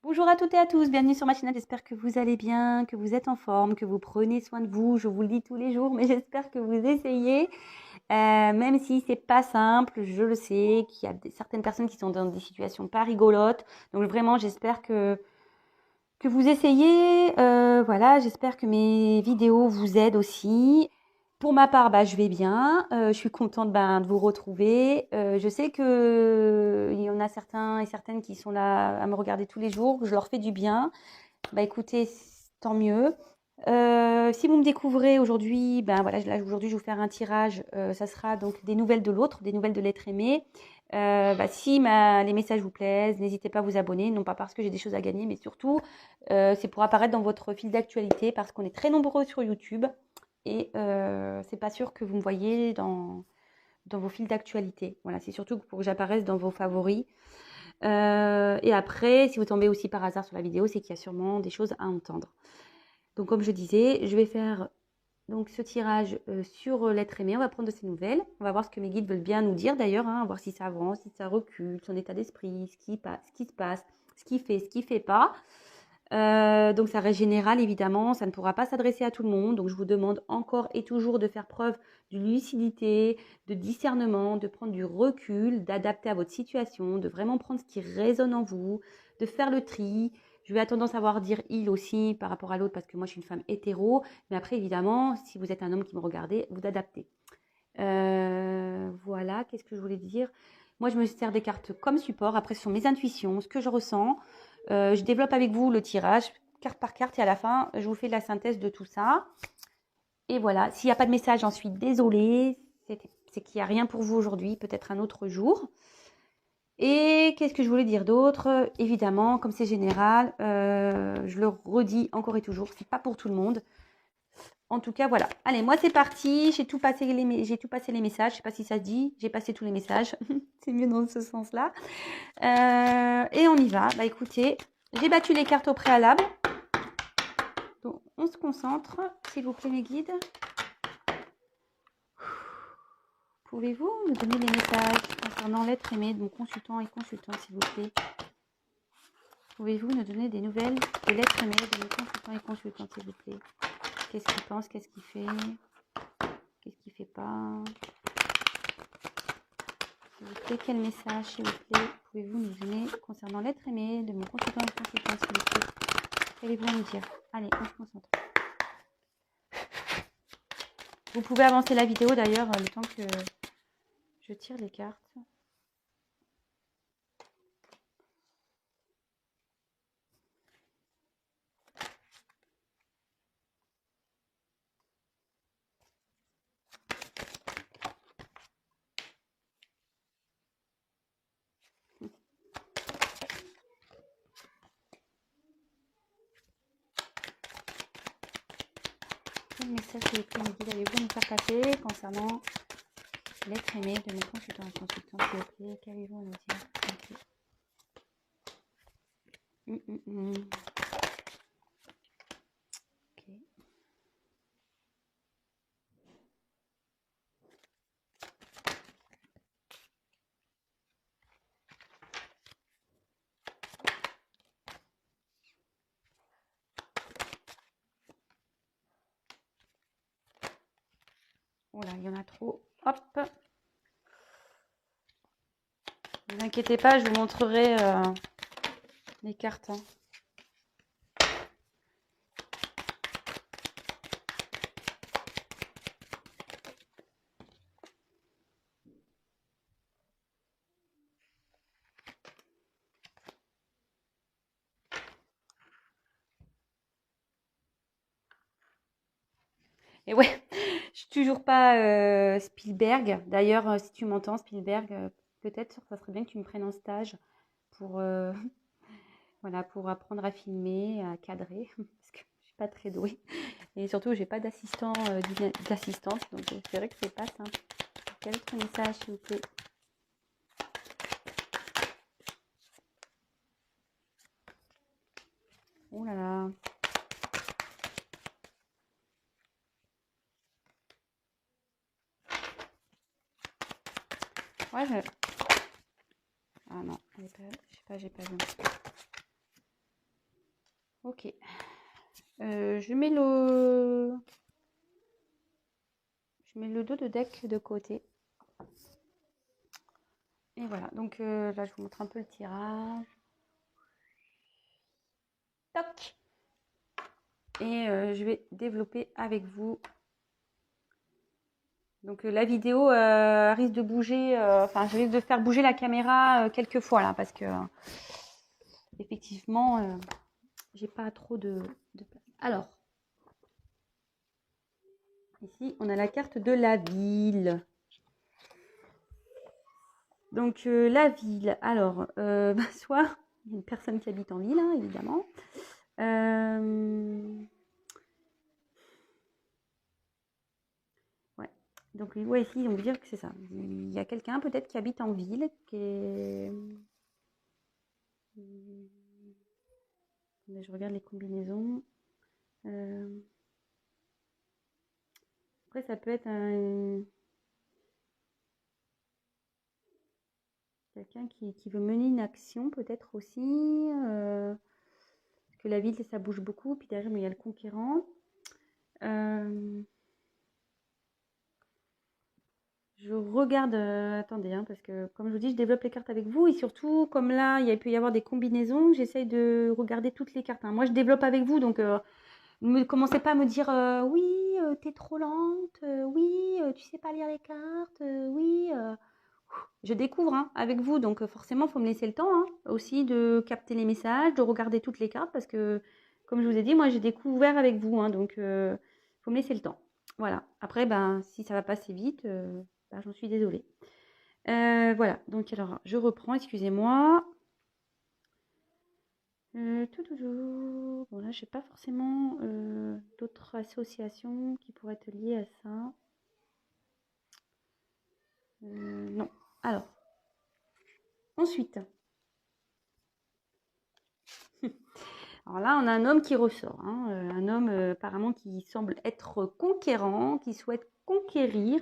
Bonjour à toutes et à tous, bienvenue sur ma chaîne, j'espère que vous allez bien, que vous êtes en forme, que vous prenez soin de vous, je vous le dis tous les jours, mais j'espère que vous essayez, même si c'est pas simple, je le sais, qu'il y a certaines personnes qui sont dans des situations pas rigolotes, donc vraiment j'espère que vous essayez, voilà, j'espère que mes vidéos vous aident aussi. Pour ma part, je vais bien, je suis contente de vous retrouver. Je sais que il y en a certains et certaines qui sont là à me regarder tous les jours, je leur fais du bien. Écoutez, tant mieux. Si vous me découvrez aujourd'hui, voilà, là aujourd'hui je vais vous faire un tirage. Ça sera donc des nouvelles de l'autre, des nouvelles de l'être aimé. Si les messages vous plaisent, n'hésitez pas à vous abonner, non pas parce que j'ai des choses à gagner, mais surtout c'est pour apparaître dans votre fil d'actualité parce qu'on est très nombreux sur YouTube et c'est pas sûr que vous me voyez dans vos fils d'actualité. Voilà, c'est surtout pour que j'apparaisse dans vos favoris. Et après, si vous tombez aussi par hasard sur la vidéo, c'est qu'il y a sûrement des choses à entendre. Donc, comme je disais, je vais faire donc ce tirage sur l'être aimé. On va prendre de ses nouvelles. On va voir ce que mes guides veulent bien nous dire d'ailleurs, hein, voir si ça avance, si ça recule, son état d'esprit, ce qui se passe, ce qu'il fait pas. Donc ça reste général évidemment, ça ne pourra pas s'adresser à tout le monde. Donc je vous demande encore et toujours de faire preuve de lucidité, de discernement, de prendre du recul, d'adapter à votre situation, de vraiment prendre ce qui résonne en vous, de faire le tri. Je vais à tendance à avoir dire il aussi par rapport à l'autre parce que moi je suis une femme hétéro. Mais après évidemment, si vous êtes un homme qui me regardez, vous adaptez. Voilà, qu'est-ce que je voulais dire? Moi, je me sers des cartes comme support. Après, ce sont mes intuitions, ce que je ressens. Je développe avec vous le tirage, carte par carte, et à la fin, je vous fais la synthèse de tout ça. Et voilà, s'il n'y a pas de message, j'en suis désolée. C'est qu'il n'y a rien pour vous aujourd'hui, peut-être un autre jour. Et qu'est-ce que je voulais dire d'autre? Évidemment, comme c'est général, je le redis encore et toujours, c'est pas pour tout le monde. En tout cas, voilà. Allez, moi c'est parti. J'ai tout passé les messages. Je sais pas si ça se dit. J'ai passé tous les messages. C'est mieux dans ce sens-là. Et on y va. Écoutez, j'ai battu les cartes au préalable. Donc, on se concentre. S'il vous plaît, mes guides. Pouvez-vous me donner les messages concernant l'être aimé de mon consultant et consultante, s'il vous plaît? Pouvez-vous nous donner des nouvelles de l'être aimé de mon consultant et consultante, s'il vous plaît? Qu'est-ce qu'il pense? Qu'est-ce qu'il fait? Qu'est-ce qu'il fait pas? S'il vous plaît, quel message, s'il vous plaît, pouvez-vous nous donner concernant l'être aimé de mon consultant et consultante, s'il vous plaît? Qu'allez-vous nous dire? Allez, on se concentre. Vous pouvez avancer la vidéo d'ailleurs, le temps que je tire les cartes. Quel message, s'il vous plaît, mes guides, allez-vous nous faire passer concernant l'être aimé de mon consultant et consultante, s'il vous plaît? Qu'allez-vous nous dire? Okay. Ok. Oh là, il y en a trop. Hop. Ne vous inquiétez pas, je vous montrerai les cartes. Hein. Et ouais, je suis toujours pas Spielberg. D'ailleurs, si tu m'entends, Spielberg, peut-être ça serait bien que tu me prennes en stage pour, voilà, pour apprendre à filmer, à cadrer, parce que je suis pas très douée. Et surtout, j'ai pas d'assistant, d'assistante, donc c'est vrai que c'est pas simple. Quel autre message, s'il vous plaît? Oh là là. Ouais, je... Ah non, je sais pas, j'ai pas vu. Ok. Je mets le dos de deck de côté. Et voilà, donc là je vous montre un peu le tirage. Toc. Et je vais développer avec vous. Donc la vidéo risque de bouger, enfin je risque de faire bouger la caméra quelques fois là, parce que effectivement j'ai pas trop de place. Alors, ici on a la carte de la ville. Donc la ville, alors soit il y a une personne qui habite en ville, hein, évidemment. Ouais. Donc ouais, ici on veut dire que c'est ça. Il y a quelqu'un peut-être qui habite en ville, qui est... Je regarde les combinaisons. Après ça peut être quelqu'un qui veut mener une action peut-être aussi. Parce que la ville ça bouge beaucoup. Puis derrière il y a le conquérant. Je regarde, attendez, hein, parce que comme je vous dis, je développe les cartes avec vous et surtout, comme là, il peut y avoir des combinaisons, j'essaye de regarder toutes les cartes. Hein. Moi, je développe avec vous, donc ne commencez pas à me dire oui, t'es trop lente, oui, tu sais pas lire les cartes, oui. Je découvre hein, avec vous, donc forcément, il faut me laisser le temps hein, aussi de capter les messages, de regarder toutes les cartes, parce que, comme je vous ai dit, moi, j'ai découvert avec vous, hein, donc il faut me laisser le temps. Voilà. Après, ben, si ça va passer vite, ben, j'en suis désolée. Voilà. Donc, alors, je reprends, excusez-moi. Bon, là, je n'ai pas forcément d'autres associations qui pourraient être liées à ça. Non. Alors, ensuite. Alors là, on a un homme qui ressort. Hein, un homme apparemment qui semble être conquérant, qui souhaite conquérir.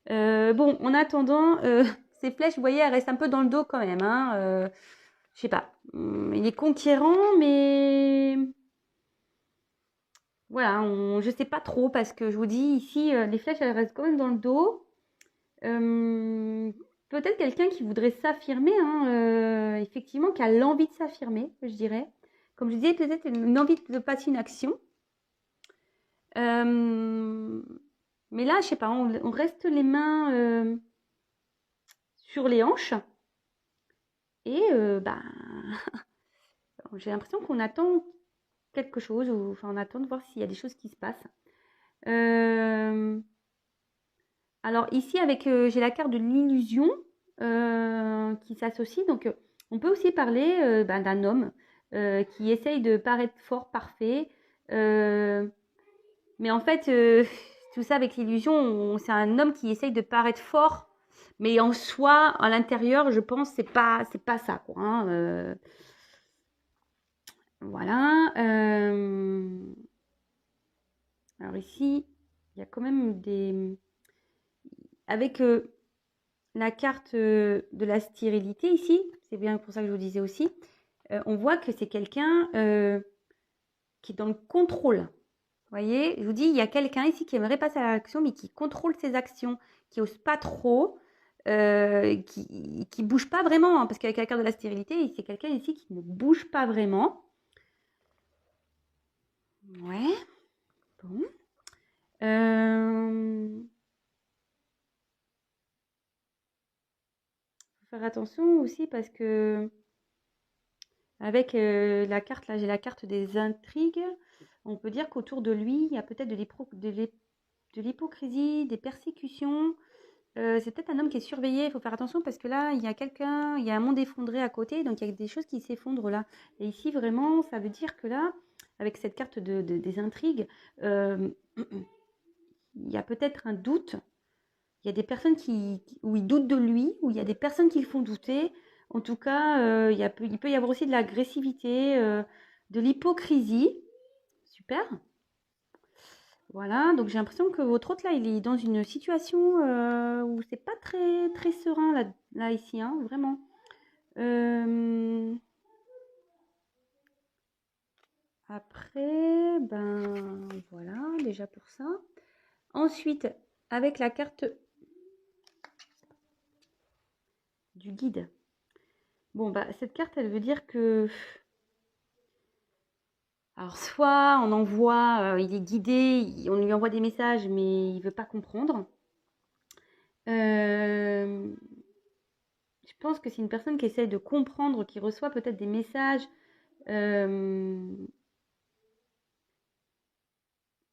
Bon, en attendant, ces flèches, vous voyez, elles restent un peu dans le dos quand même. Hein, je sais pas. Il est conquérant, mais voilà, je sais pas trop parce que je vous dis ici, les flèches, elles restent quand même dans le dos. Peut-être quelqu'un qui voudrait s'affirmer, hein, effectivement, qui a l'envie de s'affirmer, je dirais. Comme je disais, peut-être une envie de passer une action. Mais là, je sais pas, on reste les mains sur les hanches. Et ben, j'ai l'impression qu'on attend quelque chose, ou enfin on attend de voir s'il y a des choses qui se passent. Alors ici, avec j'ai la carte de l'illusion qui s'associe. Donc on peut aussi parler ben, d'un homme qui essaye de paraître fort, parfait. Mais en fait, tout ça avec l'illusion, c'est un homme qui essaye de paraître fort. Mais en soi, à l'intérieur, je pense, c'est pas ça, quoi. Hein, voilà. Alors ici, il y a quand même des... Avec la carte de la stérilité ici, c'est bien pour ça que je vous disais aussi, on voit que c'est quelqu'un qui est dans le contrôle. Vous voyez, je vous dis, il y a quelqu'un ici qui aimerait passer à l'action, mais qui contrôle ses actions, qui n'ose pas trop, qui bouge pas vraiment, hein, parce qu'avec la carte de la stérilité, c'est quelqu'un ici qui ne bouge pas vraiment. Ouais. Bon. Faut faire attention aussi parce que avec la carte, là, j'ai la carte des intrigues. On peut dire qu'autour de lui, il y a peut-être de l'hypocrisie, des persécutions. C'est peut-être un homme qui est surveillé. Il faut faire attention parce que là, il y a un monde effondré à côté, donc il y a des choses qui s'effondrent là. Et ici, vraiment, ça veut dire que là, avec cette carte des intrigues, il y a peut-être un doute. Il y a des personnes où ils doutent de lui, où il y a des personnes qui le font douter. En tout cas, il peut y avoir aussi de l'agressivité, de l'hypocrisie. Super. Voilà, donc j'ai l'impression que votre hôte là, il est dans une situation où c'est pas très très serein là ici, hein, vraiment. Après, ben voilà, déjà pour ça. Ensuite, avec la carte du guide. Bon, bah cette carte, elle veut dire que... Alors, soit on envoie, il est guidé, on lui envoie des messages, mais il veut pas comprendre. Je pense que c'est une personne qui essaye de comprendre, qui reçoit peut-être des messages.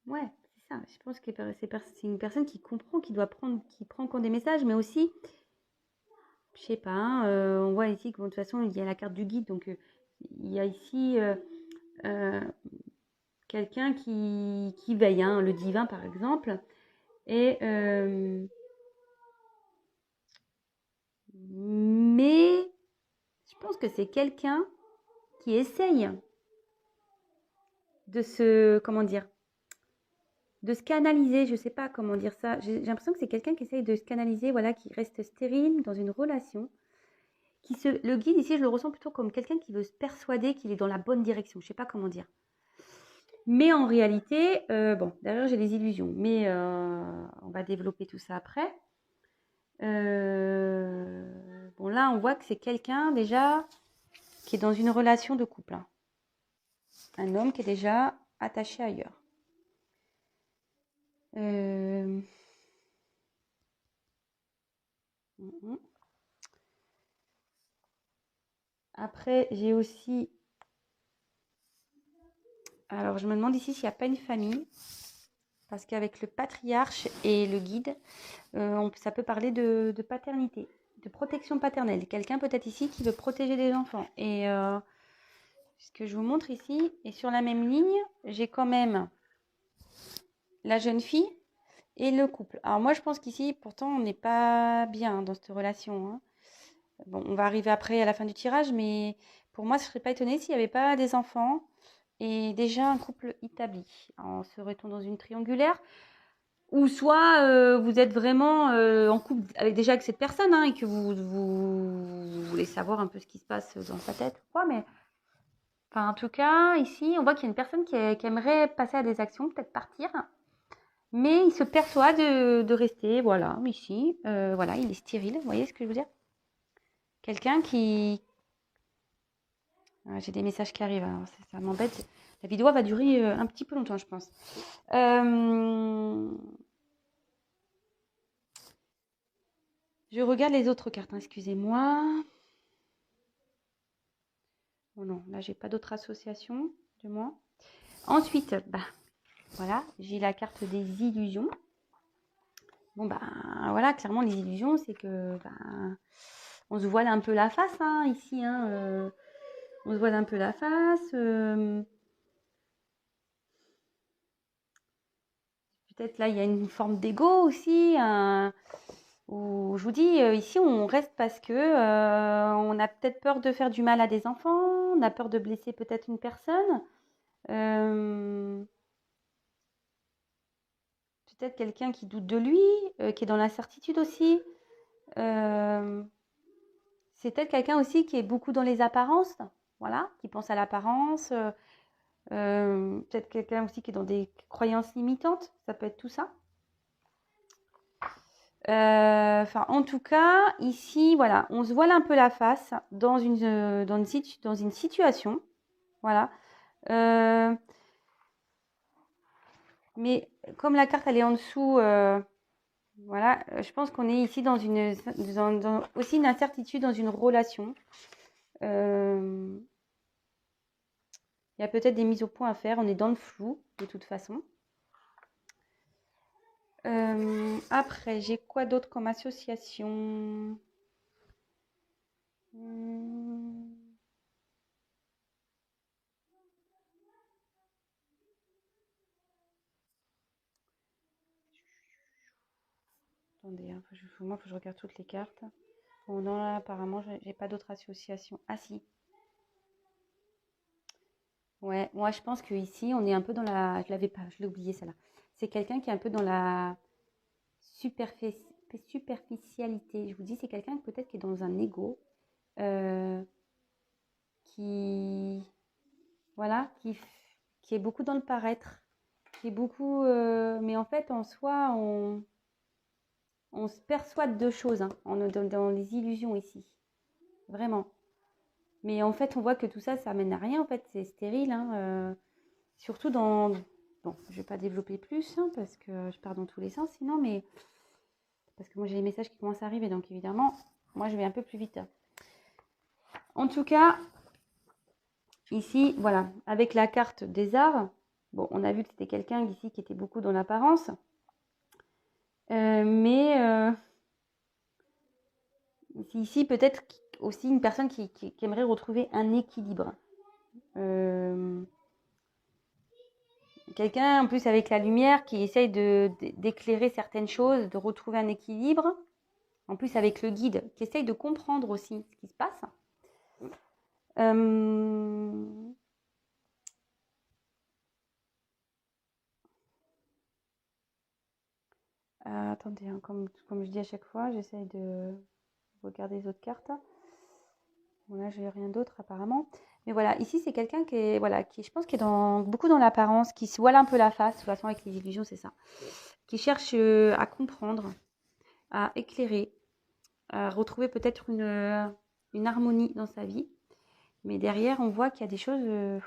Ouais, c'est ça. Je pense que c'est une personne qui comprend, qui prend compte des messages, mais aussi, je sais pas, hein, on voit ici que bon, de toute façon, il y a la carte du guide, donc il y a ici euh, quelqu'un qui veille, hein, le divin par exemple, et mais je pense que c'est quelqu'un qui essaye de comment dire, de se canaliser, je sais pas comment dire ça. J'ai l'impression que c'est quelqu'un qui essaye de se canaliser, voilà, qui reste stérile dans une relation. Le guide ici, je le ressens plutôt comme quelqu'un qui veut se persuader qu'il est dans la bonne direction. Je sais pas comment dire. Mais en réalité, bon, derrière j'ai des illusions, mais on va développer tout ça après. Bon, là, on voit que c'est quelqu'un déjà qui est dans une relation de couple, hein. Un homme qui est déjà attaché ailleurs. Après, j'ai aussi... Alors, je me demande ici s'il n'y a pas une famille. Parce qu'avec le patriarche et le guide, ça peut parler de paternité, de protection paternelle. Quelqu'un peut-être ici qui veut protéger des enfants. Et ce que je vous montre ici, et sur la même ligne, j'ai quand même la jeune fille et le couple. Alors moi, je pense qu'ici, pourtant, on n'est pas bien dans cette relation, hein. Bon, on va arriver après à la fin du tirage, mais pour moi, je ne serais pas étonnée s'il n'y avait pas des enfants et déjà un couple établi. Alors, serait-on dans une triangulaire? Ou soit vous êtes vraiment en couple déjà avec cette personne, hein, et que vous voulez savoir un peu ce qui se passe dans sa tête ou quoi, mais enfin, en tout cas, ici, on voit qu'il y a une personne qui aimerait passer à des actions, peut-être partir, mais il se persuade de rester, voilà, ici, voilà, il est stérile, vous voyez ce que je veux dire? Quelqu'un qui... Ah, j'ai des messages qui arrivent, alors ça m'embête. La vidéo va durer un petit peu longtemps, je pense. Je regarde les autres cartes, hein, excusez-moi. Oh non, là, j'ai pas d'autres associations, du moins. Ensuite, bah, voilà, j'ai la carte des illusions. Bon, bah, voilà, clairement, les illusions, c'est que, bah, on se voile un peu la face, hein, ici, hein. On se voile un peu la face. Peut-être là, il y a une forme d'ego aussi, où je vous dis, ici, on reste parce que on a peut-être peur de faire du mal à des enfants, on a peur de blesser peut-être une personne. Peut-être quelqu'un qui doute de lui, qui est dans l'incertitude aussi. C'est peut-être quelqu'un aussi qui est beaucoup dans les apparences, voilà, qui pense à l'apparence. Peut-être quelqu'un aussi qui est dans des croyances limitantes, ça peut être tout ça. Enfin, en tout cas, ici, voilà, on se voile un peu la face dans une situation, voilà. Mais comme la carte elle est en dessous, voilà, je pense qu'on est ici dans aussi une incertitude dans une relation. Il y a peut-être des mises au point à faire. On est dans le flou, de toute façon. Après, j'ai quoi d'autre comme association? Attendez, hein, moi, il faut que je regarde toutes les cartes. Bon, non, là, apparemment, j'ai pas d'autres associations. Ah, si. Ouais, moi, je pense que ici, on est un peu dans la... Je l'avais pas, je l'ai oublié, celle-là. C'est quelqu'un qui est un peu dans la superficialité. Je vous dis, c'est quelqu'un peut-être qui est dans un ego, qui... Voilà, qui est beaucoup dans le paraître, qui est beaucoup... mais en fait, en soi, on se persuade de choses hein, dans les illusions ici. Vraiment. Mais en fait, on voit que tout ça, ça mène à rien. En fait, c'est stérile. Hein, surtout dans... Bon, je ne vais pas développer plus hein, parce que je pars dans tous les sens sinon, mais... Parce que moi, j'ai les messages qui commencent à arriver. Donc, évidemment, moi, je vais un peu plus vite. En tout cas, ici, voilà, avec la carte des arts, bon, on a vu que c'était quelqu'un ici qui était beaucoup dans l'apparence. Mais ici, peut-être aussi une personne qui aimerait retrouver un équilibre. Quelqu'un, en plus, avec la lumière, qui essaye d'éclairer certaines choses, de retrouver un équilibre. En plus, avec le guide, qui essaye de comprendre aussi ce qui se passe. Attendez, hein, comme je dis à chaque fois, j'essaye de regarder les autres cartes. Bon, là, j'ai rien d'autre apparemment. Mais voilà, ici, c'est quelqu'un qui est, voilà, qui, je pense, qui est beaucoup dans l'apparence, qui se voile un peu la face. De toute façon, avec les illusions, c'est ça. Qui cherche à comprendre, à éclairer, à retrouver peut-être une harmonie dans sa vie. Mais derrière, on voit qu'il y a des choses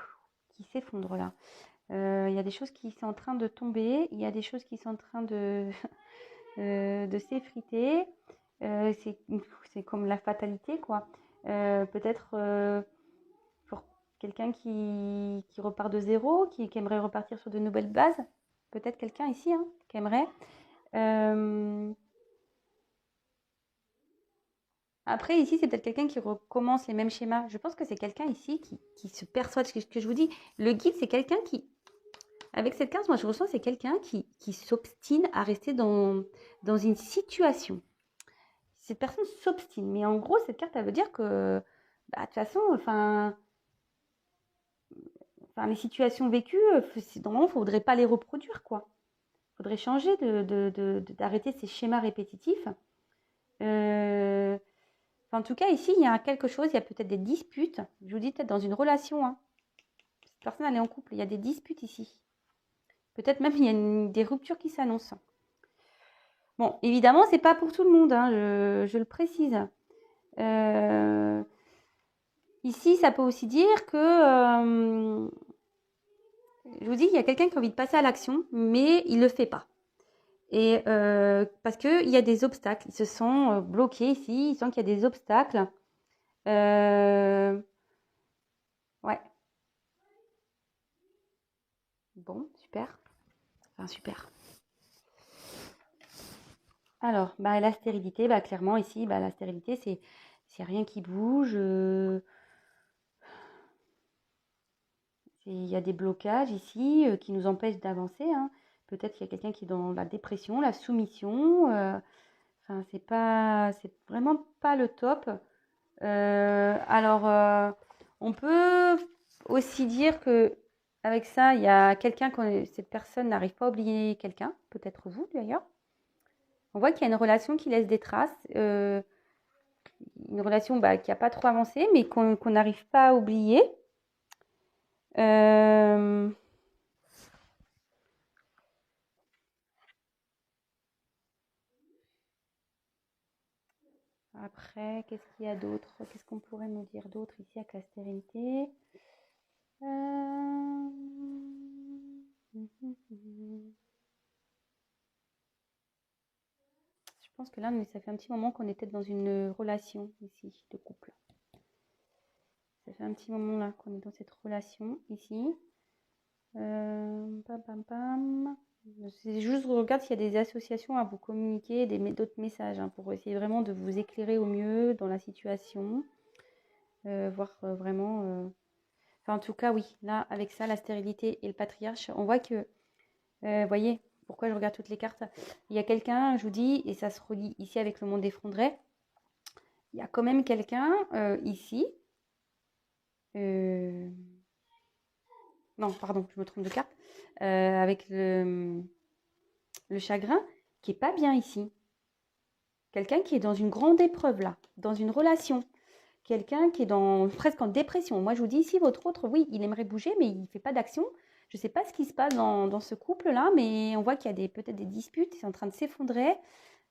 qui s'effondrent là. Il y a des choses qui sont en train de tomber. Il y a des choses qui sont en train de s'effriter. C'est comme la fatalité, quoi. Peut-être pour quelqu'un qui repart de zéro, qui aimerait repartir sur de nouvelles bases. Peut-être quelqu'un ici hein, qui aimerait. Après, ici, c'est peut-être quelqu'un qui recommence les mêmes schémas. Je pense que c'est quelqu'un ici qui se persuade. Ce que je vous dis, le guide, c'est quelqu'un qui... Avec cette carte, moi, je ressens c'est quelqu'un qui s'obstine à rester dans une situation. Cette personne s'obstine. Mais en gros, cette carte, elle veut dire que, bah, de toute façon, les situations vécues, normalement, il ne faudrait pas les reproduire, quoi. Il faudrait changer d'arrêter ces schémas répétitifs. En tout cas, ici, il y a quelque chose, il y a peut-être des disputes. Je vous dis peut-être dans une relation. Hein. Cette personne, elle est en couple, il y a des disputes ici. Peut-être même il y a des ruptures qui s'annoncent. Bon, évidemment, c'est pas pour tout le monde, hein, je le précise. Ici, ça peut aussi dire que, je vous dis, il y a quelqu'un qui a envie de passer à l'action, mais il ne le fait pas. Et parce qu'il y a des obstacles, ils se sont bloqués ici, ils sentent qu'il y a des obstacles. Ouais. Bon, super. Enfin, super. Alors, bah, la stérilité, bah, clairement ici, bah, la stérilité, c'est rien qui bouge. Il y a des blocages ici qui nous empêchent d'avancer. Hein. Peut-être qu'il y a quelqu'un qui est dans la dépression, la soumission. Enfin, c'est vraiment pas le top. Alors, on peut aussi dire que avec ça, il y a quelqu'un cette personne n'arrive pas à oublier quelqu'un, peut-être vous d'ailleurs. On voit qu'il y a une relation qui laisse des traces, une relation qui n'a pas trop avancé, mais qu'on n'arrive pas à oublier. Après, qu'est-ce qu'il y a d'autre? Qu'est-ce qu'on pourrait me dire d'autre ici avec la stérilité? Je pense que là, ça fait un petit moment qu'on était dans une relation ici, de couple. Ça fait un petit moment là qu'on est dans cette relation ici. C'est juste, je regarde s'il y a des associations à vous communiquer, d'autres messages hein, pour essayer vraiment de vous éclairer au mieux dans la situation. Voir vraiment... Enfin, en tout cas, oui, là, avec ça, la stérilité et le patriarche, on voit que, vous voyez, pourquoi je regarde toutes les cartes, il y a quelqu'un, je vous dis, et ça se relie ici avec le monde effondré, il y a quand même quelqu'un ici, non, pardon, je me trompe de carte, avec le chagrin, qui est pas bien ici. Quelqu'un qui est dans une grande épreuve là, dans une relation. Quelqu'un qui est presque en dépression. Moi, je vous dis ici, votre autre, oui, il aimerait bouger, mais il ne fait pas d'action. Je ne sais pas ce qui se passe dans ce couple-là, mais on voit qu'il y a peut-être des disputes, ils sont en train de s'effondrer.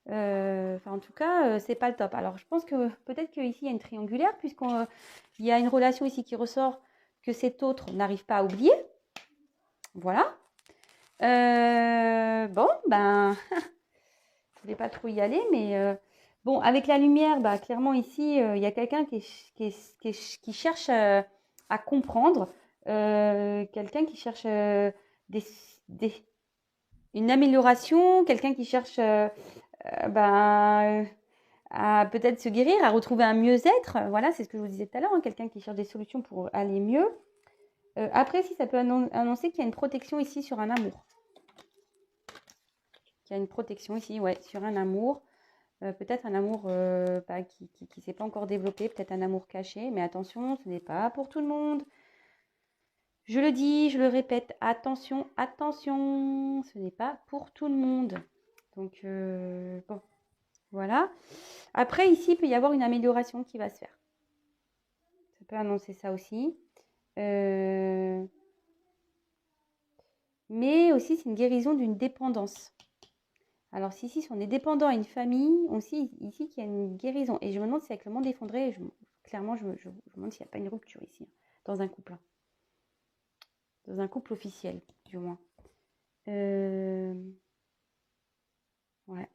En tout cas, c'est pas le top. Alors, je pense que peut-être qu'ici, il y a une triangulaire, puisqu'il y a une relation ici qui ressort que cet autre n'arrive pas à oublier. Voilà. Bon, ben, je voulais pas trop y aller, mais bon, avec la lumière, bah, clairement ici, il y a quelqu'un qui cherche à comprendre, quelqu'un qui cherche des, une amélioration, quelqu'un qui cherche ben, à peut-être se guérir, à retrouver un mieux-être. Voilà, c'est ce que je vous disais tout à l'heure, hein, quelqu'un qui cherche des solutions pour aller mieux. Après, si ça peut annoncer qu'il y a une protection ici sur un amour. Qu'il y a une protection ici, ouais, sur un amour. Peut-être un amour qui ne s'est pas encore développé, peut-être un amour caché, mais attention, ce n'est pas pour tout le monde. Je le dis, je le répète, attention, attention, ce n'est pas pour tout le monde. Donc, bon, voilà. Après, ici, il peut y avoir une amélioration qui va se faire. Ça peut annoncer ça aussi. Mais aussi, c'est une guérison d'une dépendance. Alors, si ici, on est dépendant à une famille, aussi, ici, qu'il y a une guérison. Et je me demande si avec le monde effondré, clairement, je me demande s'il n'y a pas une rupture ici, hein, dans un couple. Hein. Dans un couple officiel, du moins. Ouais.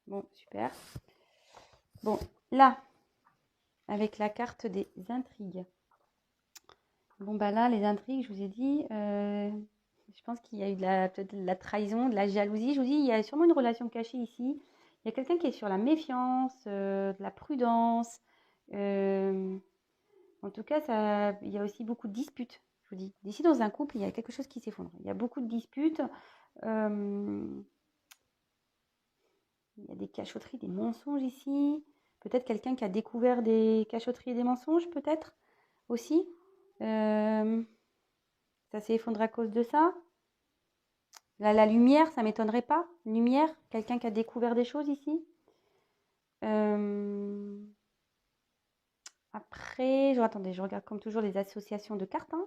Bon, super. Bon, là, avec la carte des intrigues. Bon, bah là, les intrigues, je vous ai dit, je pense qu'il y a eu peut-être de la trahison, de la jalousie. Je vous dis, il y a sûrement une relation cachée ici. Il y a quelqu'un qui est sur la méfiance, de la prudence. En tout cas, il y a aussi beaucoup de disputes, je vous dis. D'ici, dans un couple, il y a quelque chose qui s'effondre. Il y a beaucoup de disputes. Il y a des cachotteries, des mensonges ici. Peut-être quelqu'un qui a découvert des cachotteries et des mensonges, peut-être, aussi. Ça s'est effondré à cause de ça. Là, la lumière, ça ne m'étonnerait pas. Lumière, quelqu'un qui a découvert des choses ici. Après, attendez, je regarde comme toujours les associations de cartes. Hein.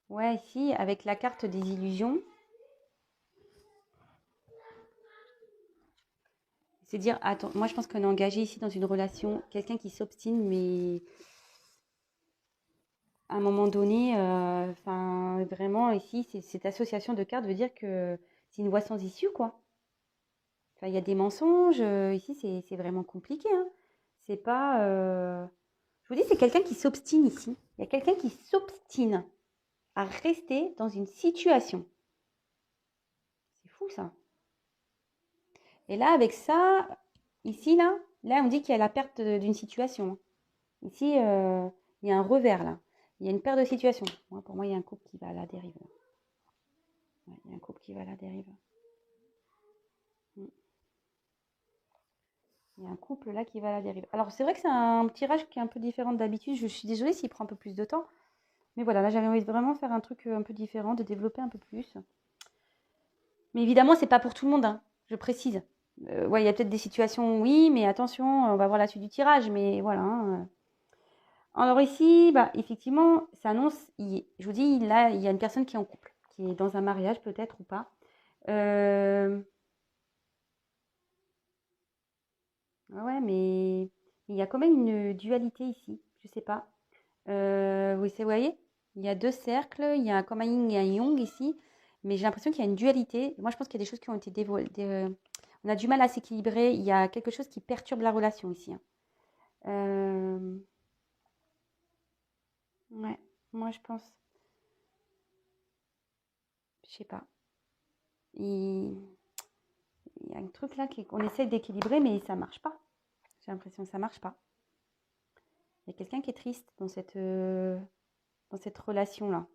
Ouais, ici, avec la carte des illusions. C'est dire, attends, moi je pense qu'on est engagé ici dans une relation, quelqu'un qui s'obstine, mais à un moment donné, vraiment ici, cette association de cartes veut dire que c'est une voie sans issue, quoi. Enfin, il y a des mensonges, ici c'est vraiment compliqué, hein. C'est pas... Je vous dis, c'est quelqu'un qui s'obstine ici. Il y a quelqu'un qui s'obstine à rester dans une situation. C'est fou, ça. Et là, avec ça, ici, là on dit qu'il y a la perte d'une situation. Ici, il y a un revers, là. Il y a une perte de situation. Pour moi, il y a un couple qui va à la dérive. Ouais, il y a un couple qui va à la dérive. Il y a un couple là qui va à la dérive. Alors, c'est vrai que c'est un tirage qui est un peu différent d'habitude. Je suis désolée s'il prend un peu plus de temps. Mais voilà, là, j'avais envie de vraiment faire un truc un peu différent, de développer un peu plus. Mais évidemment, c'est pas pour tout le monde, hein, je précise. Ouais, il y a peut-être des situations, oui, mais attention, on va voir la suite du tirage. Mais voilà. Hein. Alors ici, bah, effectivement, ça annonce, je vous dis, là, il y a une personne qui est en couple, qui est dans un mariage peut-être ou pas. Ouais, mais il y a quand même une dualité ici, je sais pas. Oui, vous voyez, il y a deux cercles, il y a comme un yin et un yang ici, mais j'ai l'impression qu'il y a une dualité. Moi, je pense qu'il y a des choses qui ont été dévoilées. On a du mal à s'équilibrer, il y a quelque chose qui perturbe la relation ici. Hein. Ouais, moi je pense, je sais pas. Il y a un truc là qu'on essaie d'équilibrer, mais ça marche pas. J'ai l'impression que ça marche pas. Il y a quelqu'un qui est triste dans cette relation-là.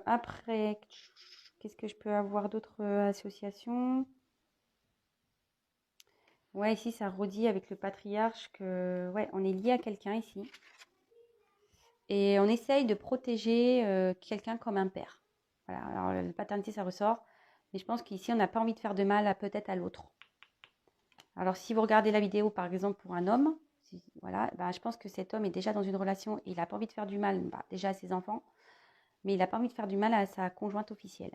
Après, qu'est-ce que je peux avoir d'autres associations? Ouais, ici, ça redit avec le patriarche que, ouais, on est lié à quelqu'un ici. Et on essaye de protéger quelqu'un comme un père. Voilà, alors la paternité, ça ressort. Mais je pense qu'ici, on n'a pas envie de faire de mal peut-être à l'autre. Alors, si vous regardez la vidéo, par exemple, pour un homme, voilà, bah, je pense que cet homme est déjà dans une relation et il n'a pas envie de faire du mal déjà à ses enfants, mais il n'a pas envie de faire du mal à sa conjointe officielle.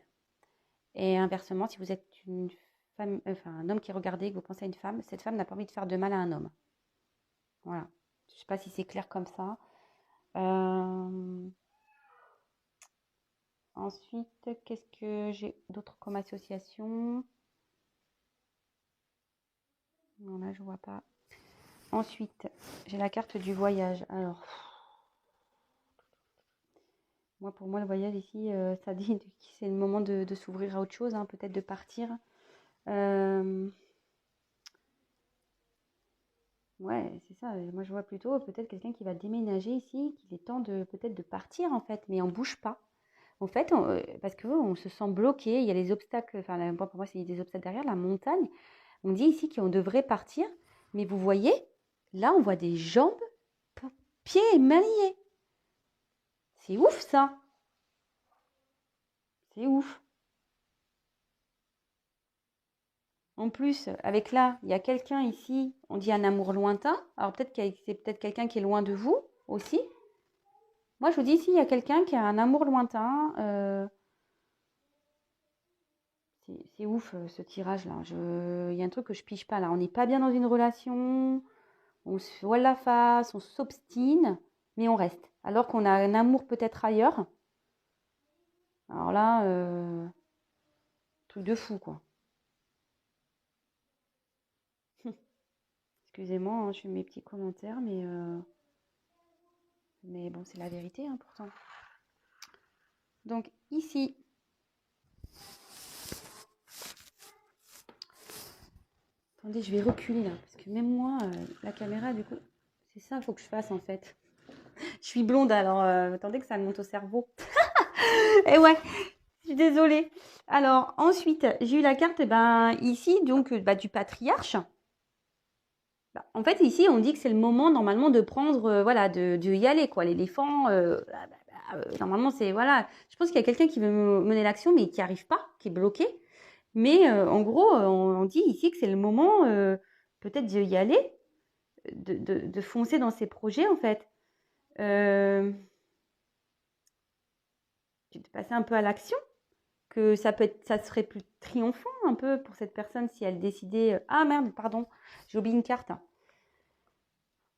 Et inversement, si vous êtes une femme, enfin un homme qui regardait, que vous pensez à une femme, cette femme n'a pas envie de faire de mal à un homme. Voilà. Je ne sais pas si c'est clair comme ça. Ensuite, qu'est-ce que j'ai d'autre comme association? Non, là, je vois pas. Ensuite, j'ai la carte du voyage. Alors, pour moi, le voyage ici, ça dit que c'est le moment de s'ouvrir à autre chose, hein, peut-être de partir. Ouais, c'est ça. Moi, je vois plutôt peut-être quelqu'un qui va déménager ici, qu'il est temps peut-être de partir en fait, mais on bouge pas. En fait, parce qu'on se sent bloqué, il y a les obstacles, enfin, pour moi, c'est des obstacles derrière, la montagne. On dit ici qu'on devrait partir, mais vous voyez, là, on voit des jambes, pieds et mains liés. C'est ouf, ça. C'est ouf. En plus, avec là, il y a quelqu'un ici, on dit un amour lointain. Alors peut-être que c'est peut-être quelqu'un qui est loin de vous aussi. Moi, je vous dis ici, il y a quelqu'un qui a un amour lointain. C'est ouf ce tirage-là. Il y a un truc que je pige pas là. On n'est pas bien dans une relation. On se voile la face, on s'obstine, mais on reste. Alors qu'on a un amour peut-être ailleurs. Alors là, truc de fou quoi. Excusez-moi, hein, je fais mes petits commentaires, mais bon, c'est la vérité hein, pourtant. Donc ici, attendez, je vais reculer là, parce que même moi, la caméra, du coup, c'est ça qu'il faut que je fasse en fait. Je suis blonde, alors attendez que ça me monte au cerveau. Et ouais, je suis désolée. Alors ensuite, j'ai eu la carte ici, donc du patriarche. En fait, ici, on dit que c'est le moment normalement de prendre, voilà, de y aller, quoi. L'éléphant, normalement, c'est, voilà. Je pense qu'il y a quelqu'un qui veut mener l'action, mais qui n'y arrive pas, qui est bloqué. Mais en gros, on dit ici que c'est le moment peut-être d'y aller, de foncer dans ses projets, en fait. De passer un peu à l'action, que ça serait plus triomphant un peu pour cette personne si elle décidait. Ah merde, pardon, j'ai oublié une carte.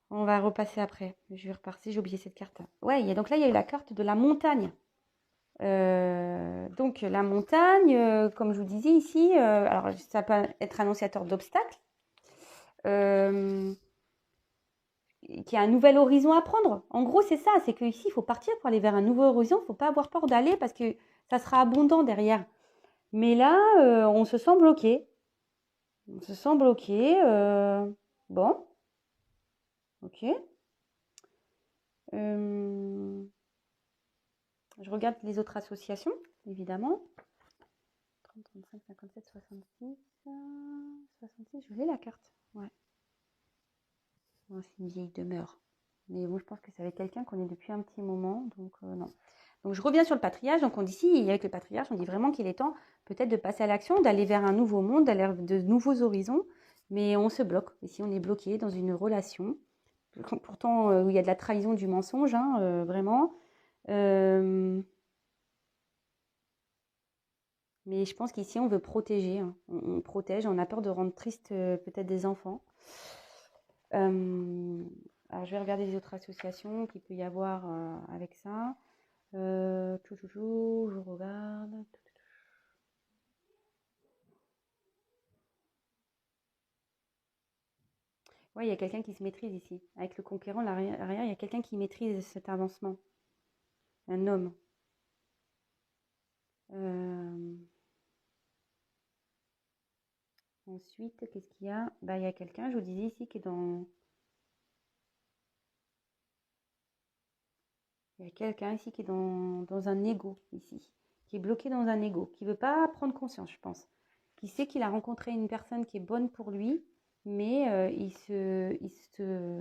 On va repasser après. Je vais repartir, j'ai oublié cette carte. Ouais, donc là, il y a eu la carte de la montagne. Donc la montagne, comme je vous disais ici, alors ça peut être annonciateur d'obstacles, qui a un nouvel horizon à prendre. En gros, c'est ça, c'est qu'ici, il faut partir pour aller vers un nouveau horizon. Il ne faut pas avoir peur d'aller parce que ça sera abondant derrière. Mais là, on se sent bloqué. On se sent bloqué. Bon, ok. Je regarde les autres associations, évidemment. 30, 35, 57, 66. 66, je l'ai la carte. Ouais. Bon, c'est une vieille demeure. Mais bon, je pense que c'est avec quelqu'un qu'on est depuis un petit moment. Donc, non. Donc, je reviens sur le patriarche. Donc, on dit ici, avec le patriarche, on dit vraiment qu'il est temps peut-être de passer à l'action, d'aller vers un nouveau monde, d'aller vers de nouveaux horizons. Mais on se bloque. Ici, on est bloqué dans une relation. Pourtant, où il y a de la trahison, du mensonge, hein, vraiment. Mais je pense qu'ici, on veut protéger. Hein. On protège, on a peur de rendre triste peut-être des enfants. Alors, je vais regarder les autres associations qu'il peut y avoir avec ça. Je regarde. Ouais, il y a quelqu'un qui se maîtrise ici. Avec le conquérant, l'arrière, il y a quelqu'un qui maîtrise cet avancement. Un homme. Ensuite, qu'est-ce qu'il y a? Il y a quelqu'un, je vous disais ici, qui est dans... Il y a quelqu'un ici qui est dans un ego, ici. Qui est bloqué dans un ego. Qui ne veut pas prendre conscience, je pense. Qui sait qu'il a rencontré une personne qui est bonne pour lui, mais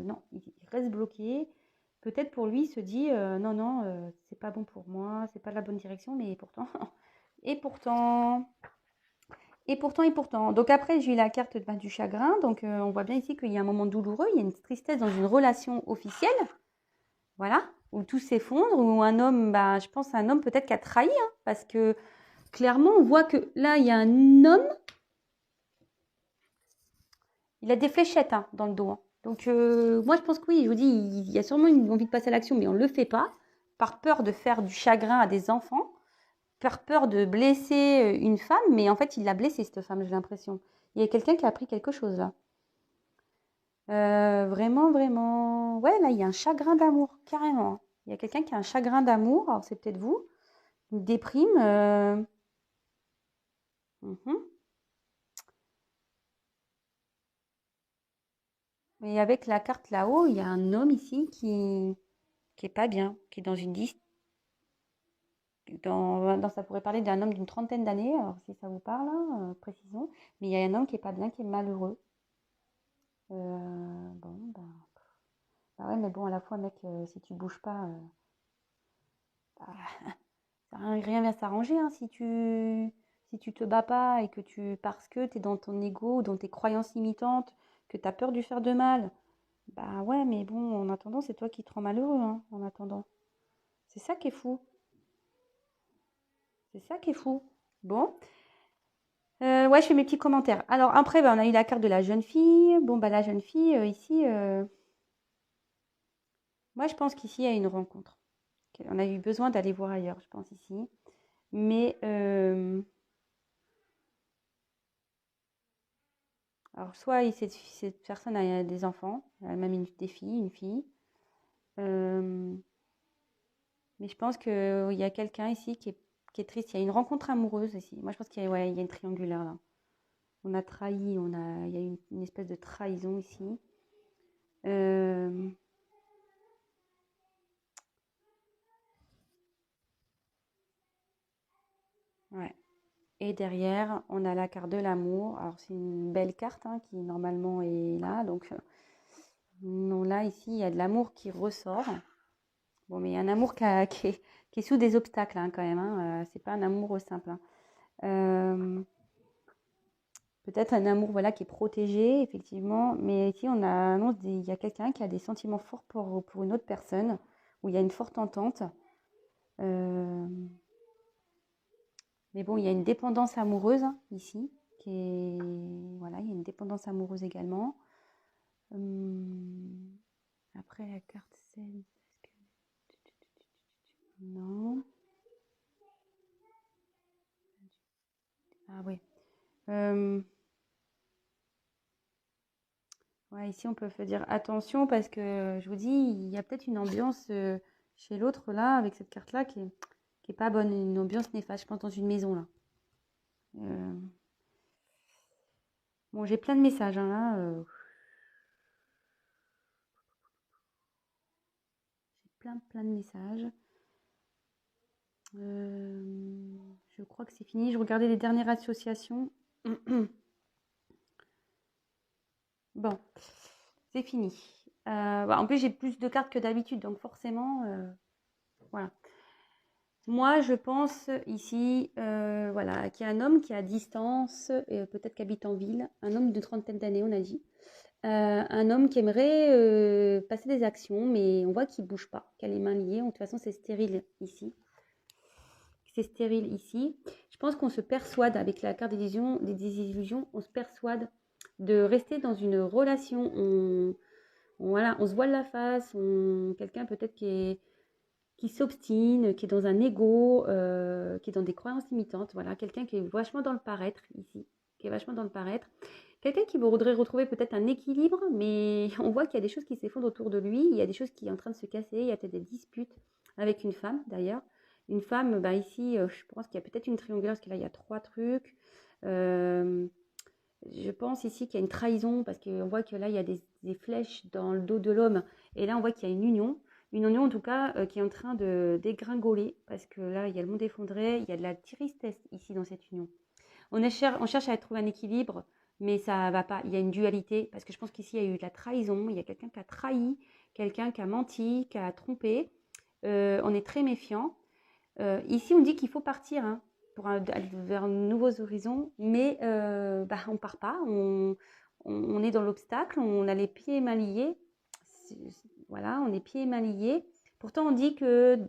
non, il reste bloqué. Peut-être pour lui, il se dit non, non, c'est pas bon pour moi, c'est pas la bonne direction, mais pourtant, et pourtant, Et pourtant, et pourtant. Donc après, j'ai eu la carte du chagrin. Donc on voit bien ici qu'il y a un moment douloureux, il y a une tristesse dans une relation officielle. Voilà, où tout s'effondre, où un homme, je pense à un homme peut-être qui a trahi, hein, parce que clairement, on voit que là, il y a un homme, il a des fléchettes dans le dos. Hein. Donc moi, je pense que oui, je vous dis, il y a sûrement une envie de passer à l'action, mais on ne le fait pas, par peur de faire du chagrin à des enfants, par peur de blesser une femme, mais en fait, il l'a blessée, cette femme, j'ai l'impression. Il y a quelqu'un qui a appris quelque chose là. Vraiment, vraiment. Ouais, là, il y a un chagrin d'amour, carrément. Il y a quelqu'un qui a un chagrin d'amour, alors c'est peut-être vous, une déprime. Mhm. Mais avec la carte là-haut, il y a un homme ici qui est pas bien, qui est dans une liste. Ça pourrait parler d'un homme d'une trentaine d'années, alors si ça vous parle, hein, précisons. Mais il y a un homme qui est pas bien, qui est malheureux. Bon, bah ouais, mais bon, à la fois, mec, si tu bouges pas, bah, rien vient s'arranger, hein, si tu te bats pas et que parce que tu es dans ton ego, dans tes croyances limitantes, que tu as peur de faire de mal, bah ouais, mais bon, en attendant, c'est toi qui te rends malheureux, hein, en attendant. C'est ça qui est fou. C'est ça qui est fou. Bon. Ouais, je fais mes petits commentaires. Alors après, on a eu la carte de la jeune fille. Bon, la jeune fille, ici, moi je pense qu'ici, il y a une rencontre. On a eu besoin d'aller voir ailleurs, je pense, ici. Mais, alors soit cette personne a des enfants, elle a même des filles, une fille. Euh, mais je pense qu'il y a quelqu'un ici qui est triste. Il y a une rencontre amoureuse ici. Moi, je pense qu'il y a, ouais, il y a une triangulaire là. On a trahi, il y a une espèce de trahison ici. Euh, ouais. Et derrière, on a la carte de l'amour. Alors, c'est une belle carte hein, qui normalement est là. Donc, non, là, ici, il y a de l'amour qui ressort. Bon, mais il y a un amour qui est sous des obstacles hein, quand même. Hein. C'est pas un amour simple. Hein. Euh, Peut-être un amour voilà, qui est protégé, effectivement. Mais ici, on annonce il y a quelqu'un qui a des sentiments forts pour une autre personne, où il y a une forte entente. Euh, mais bon, il y a une dépendance amoureuse hein, ici. Voilà, il y a une dépendance amoureuse également. Hum, Après, la carte scène. Non. Ah oui. Ouais, ici, on peut se dire attention parce que je vous dis, il y a peut-être une ambiance chez l'autre là, avec cette carte-là, qui est pas bonne, une ambiance néfaste, je pense, dans une maison là. Euh, Bon, j'ai plein de messages hein, là. J'ai plein de messages. Je crois que c'est fini. Je regardais les dernières associations. Bon, c'est fini. En plus, j'ai plus de cartes que d'habitude, donc forcément, voilà. Moi, je pense ici, voilà, qu'il y a un homme qui est à distance, peut-être qui habite en ville, un homme de trentaine d'années, on a dit. Un homme qui aimerait passer des actions, mais on voit qu'il ne bouge pas, qu'il a les mains liées. De toute façon, c'est stérile ici. C'est stérile ici. Je pense qu'on se persuade, avec la carte des désillusions, on se persuade de rester dans une relation. Voilà, on se voile la face, quelqu'un peut-être qui s'obstine, qui est dans un ego, qui est dans des croyances limitantes. Voilà, quelqu'un qui est vachement dans le paraître ici, qui est vachement dans le paraître. Quelqu'un qui voudrait retrouver peut-être un équilibre, mais on voit qu'il y a des choses qui s'effondrent autour de lui, il y a des choses qui sont en train de se casser, il y a peut-être des disputes avec une femme d'ailleurs. Une femme, ici, je pense qu'il y a peut-être une triangulaire, parce que là, il y a 3 trucs. Euh, je pense ici qu'il y a une trahison, parce qu'on voit que là, il y a des flèches dans le dos de l'homme, et là, on voit qu'il y a une union en tout cas, qui est en train de dégringoler, parce que là, il y a le monde effondré, il y a de la tristesse ici dans cette union. On cherche à trouver un équilibre, mais ça va pas. Il y a une dualité, parce que je pense qu'ici, il y a eu de la trahison, il y a quelqu'un qui a trahi, quelqu'un qui a menti, qui a trompé. On est très méfiant. Ici, on dit qu'il faut partir. Hein. pour aller vers de nouveaux horizons, mais on part pas, on est dans l'obstacle, on a les pieds et mains liés. Voilà, on est pieds et mains liés. Pourtant, on dit que,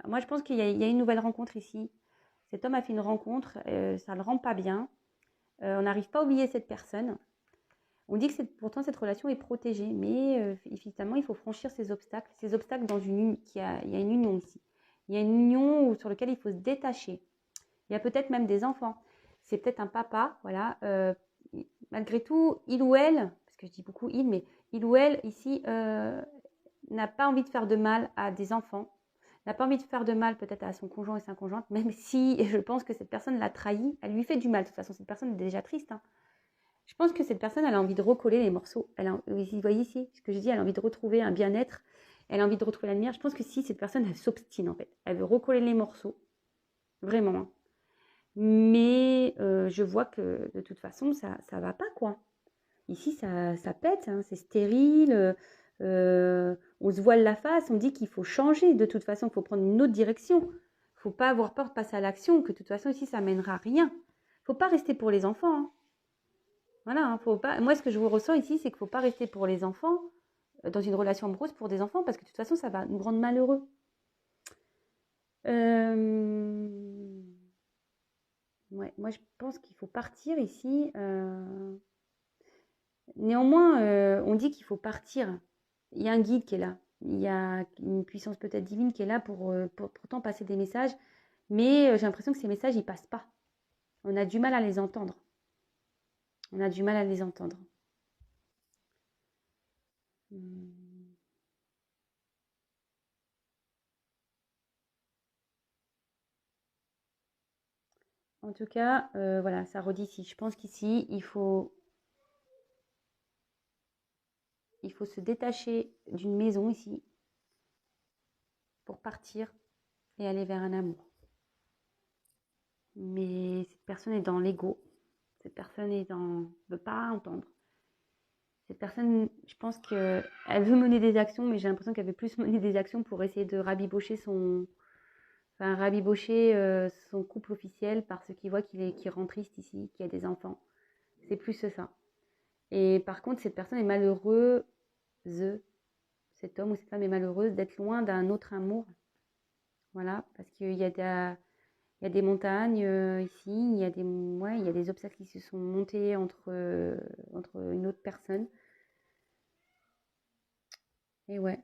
moi je pense qu'il y a une nouvelle rencontre ici. Cet homme a fait une rencontre, ça ne le rend pas bien. On n'arrive pas à oublier cette personne. On dit que pourtant cette relation est protégée, mais finalement il faut franchir ces obstacles. Ces obstacles il y a une union ici. Il y a une union sur laquelle il faut se détacher. Il y a peut-être même des enfants. C'est peut-être un papa, voilà. Malgré tout, il ou elle, parce que je dis beaucoup il, mais il ou elle ici n'a pas envie de faire de mal à des enfants, n'a pas envie de faire de mal peut-être à son conjoint et sa conjointe, même si je pense que cette personne l'a trahi, elle lui fait du mal. De toute façon, cette personne est déjà triste. Hein. Je pense que cette personne, elle a envie de recoller les morceaux. Vous voyez ici ce que je dis, elle a envie de retrouver un bien-être, elle a envie de retrouver la lumière. Je pense que si cette personne, elle s'obstine en fait, elle veut recoller les morceaux, vraiment. Hein. Mais je vois que de toute façon, ça va pas quoi. Ici, ça pète, hein, c'est stérile. On se voile la face, on dit qu'il faut changer. De toute façon, il faut prendre une autre direction. Il ne faut pas avoir peur de passer à l'action, que de toute façon, ici, ça mènera à rien. Il ne faut pas rester pour les enfants. Hein. Voilà, hein, faut pas... Moi, ce que je vous ressens ici, c'est qu'il ne faut pas rester pour les enfants, dans une relation amoureuse pour des enfants, parce que de toute façon, ça va nous rendre malheureux. Ouais, moi, je pense qu'il faut partir ici. Néanmoins, on dit qu'il faut partir. Il y a un guide qui est là. Il y a une puissance peut-être divine qui est là pour pourtant passer des messages. Mais j'ai l'impression que ces messages, ils passent pas. On a du mal à les entendre. On a du mal à les entendre. En tout cas, voilà, ça redit ici. Je pense qu'ici, il faut se détacher d'une maison ici pour partir et aller vers un amour. Mais cette personne est dans l'ego. Cette personne ne veut pas entendre. Cette personne, je pense qu'elle veut mener des actions, mais j'ai l'impression qu'elle veut plus mener des actions pour essayer de rabibocher son couple officiel parce qu'il voit qu'il rend triste ici, qu'il y a des enfants. C'est plus ça. Et par contre, cette personne est malheureuse, cet homme ou cette femme est malheureuse d'être loin d'un autre amour. Voilà, parce qu'il y a des montagnes ici, il y a des obstacles qui se sont montés entre une autre personne. Et ouais.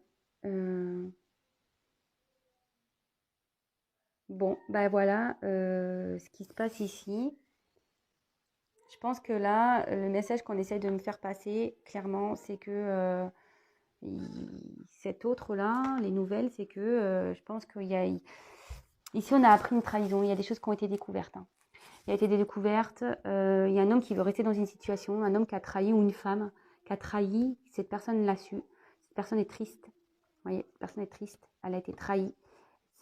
Bon, bah voilà ce qui se passe ici. Je pense que là, le message qu'on essaye de me faire passer, clairement, c'est que cet autre-là, les nouvelles, c'est que je pense qu'il y a... Ici, on a appris une trahison. Il y a des choses qui ont été découvertes. Hein. Il y a été des découvertes. Il y a un homme qui veut rester dans une situation, un homme qui a trahi ou une femme qui a trahi. Cette personne l'a su. Cette personne est triste. Vous voyez, cette personne est triste. Elle a été trahie.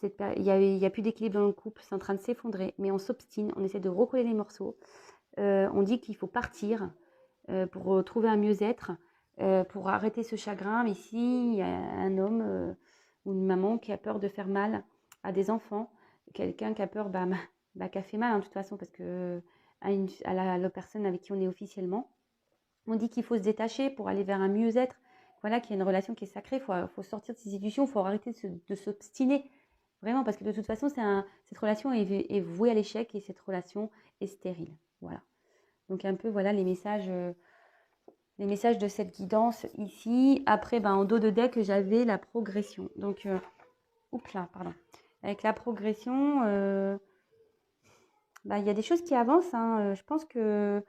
Il y a plus d'équilibre dans le couple. C'est en train de s'effondrer. Mais on s'obstine. On essaie de recoller les morceaux. On dit qu'il faut partir pour trouver un mieux-être, pour arrêter ce chagrin. Mais ici, il y a un homme ou une maman qui a peur de faire mal à des enfants. Quelqu'un qui a peur, qui a fait mal, hein, de toute façon, parce que à la personne avec qui on est officiellement. On dit qu'il faut se détacher pour aller vers un mieux-être. Voilà, qu'il y a une relation qui est sacrée. Il faut sortir de ces illusions. Il faut arrêter de s'obstiner. Vraiment, parce que de toute façon, cette relation est vouée à l'échec et cette relation est stérile. Voilà. Donc un peu, voilà, les messages de cette guidance ici. Après, en dos de deck, j'avais la progression. Donc, pardon. Avec la progression, il y a des choses qui avancent. Hein. Je pense que...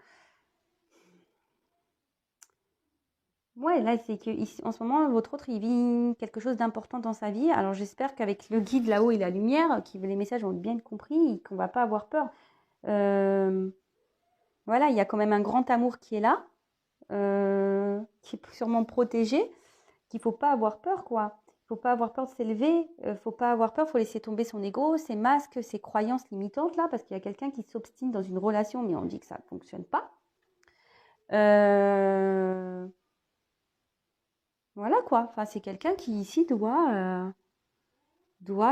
Ouais, là, c'est qu'en ce moment, votre autre, il vit quelque chose d'important dans sa vie. Alors, j'espère qu'avec le guide là-haut et la lumière, les messages vont être bien compris, qu'on ne va pas avoir peur. Voilà, il y a quand même un grand amour qui est là, qui est sûrement protégé, qu'il ne faut pas avoir peur, quoi. Il ne faut pas avoir peur de s'élever, il ne faut pas avoir peur, il faut laisser tomber son ego, ses masques, ses croyances limitantes, là, parce qu'il y a quelqu'un qui s'obstine dans une relation, mais on dit que ça ne fonctionne pas. Voilà, quoi. Enfin, c'est quelqu'un qui, ici, doit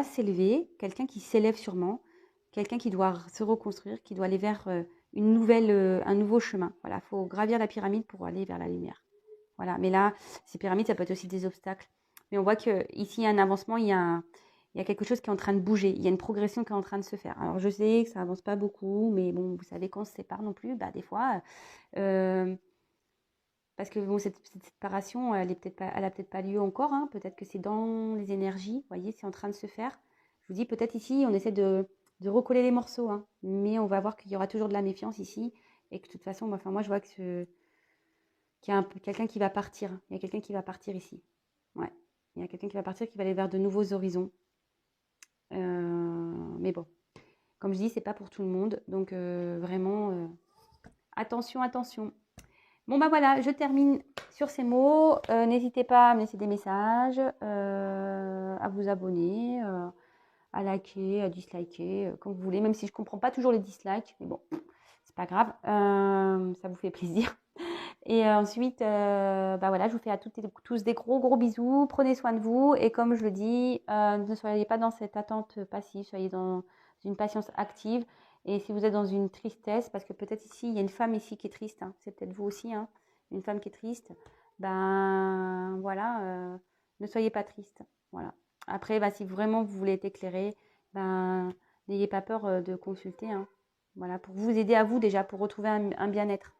s'élever, quelqu'un qui s'élève sûrement, quelqu'un qui doit se reconstruire, qui doit aller vers un nouveau chemin. Voilà, il faut gravir la pyramide pour aller vers la lumière. Voilà, mais là, ces pyramides, ça peut être aussi des obstacles. Mais on voit qu'ici, il y a un avancement, il y a quelque chose qui est en train de bouger, il y a une progression qui est en train de se faire. Alors, je sais que ça avance pas beaucoup, mais bon, vous savez, quand on se sépare non plus, bah, des fois, parce que bon, cette séparation, elle a peut-être pas lieu encore, hein. Peut-être que c'est dans les énergies, vous voyez, c'est en train de se faire. Je vous dis, peut-être ici, on essaie de recoller les morceaux, hein, mais on va voir qu'il y aura toujours de la méfiance ici, et que de toute façon, enfin, moi, je vois qu'il y a quelqu'un qui va partir. Il y a quelqu'un qui va partir ici. Ouais, il y a quelqu'un qui va partir, qui va aller vers de nouveaux horizons. Mais bon, comme je dis, c'est pas pour tout le monde, donc vraiment, attention, attention. Bon bah voilà, je termine sur ces mots. N'hésitez pas à me laisser des messages, à vous abonner, à liker, à disliker, comme vous voulez, même si je ne comprends pas toujours les dislikes, mais bon, c'est pas grave, ça vous fait plaisir. Et ensuite, bah voilà, je vous fais à toutes et tous des gros gros bisous, prenez soin de vous, et comme je le dis, ne soyez pas dans cette attente passive, soyez dans une patience active. Et si vous êtes dans une tristesse, parce que peut-être ici, il y a une femme ici qui est triste, hein, c'est peut-être vous aussi, hein, une femme qui est triste, ben voilà, ne soyez pas triste. Voilà. Après, bah, si vraiment vous voulez être éclairé, ben n'ayez pas peur de consulter, hein. Voilà, pour vous aider à vous déjà, pour retrouver un bien-être.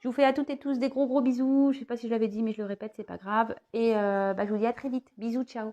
Je vous fais à toutes et tous des gros gros bisous. Je ne sais pas si je l'avais dit, mais je le répète, c'est pas grave. Et bah, je vous dis à très vite. Bisous, ciao.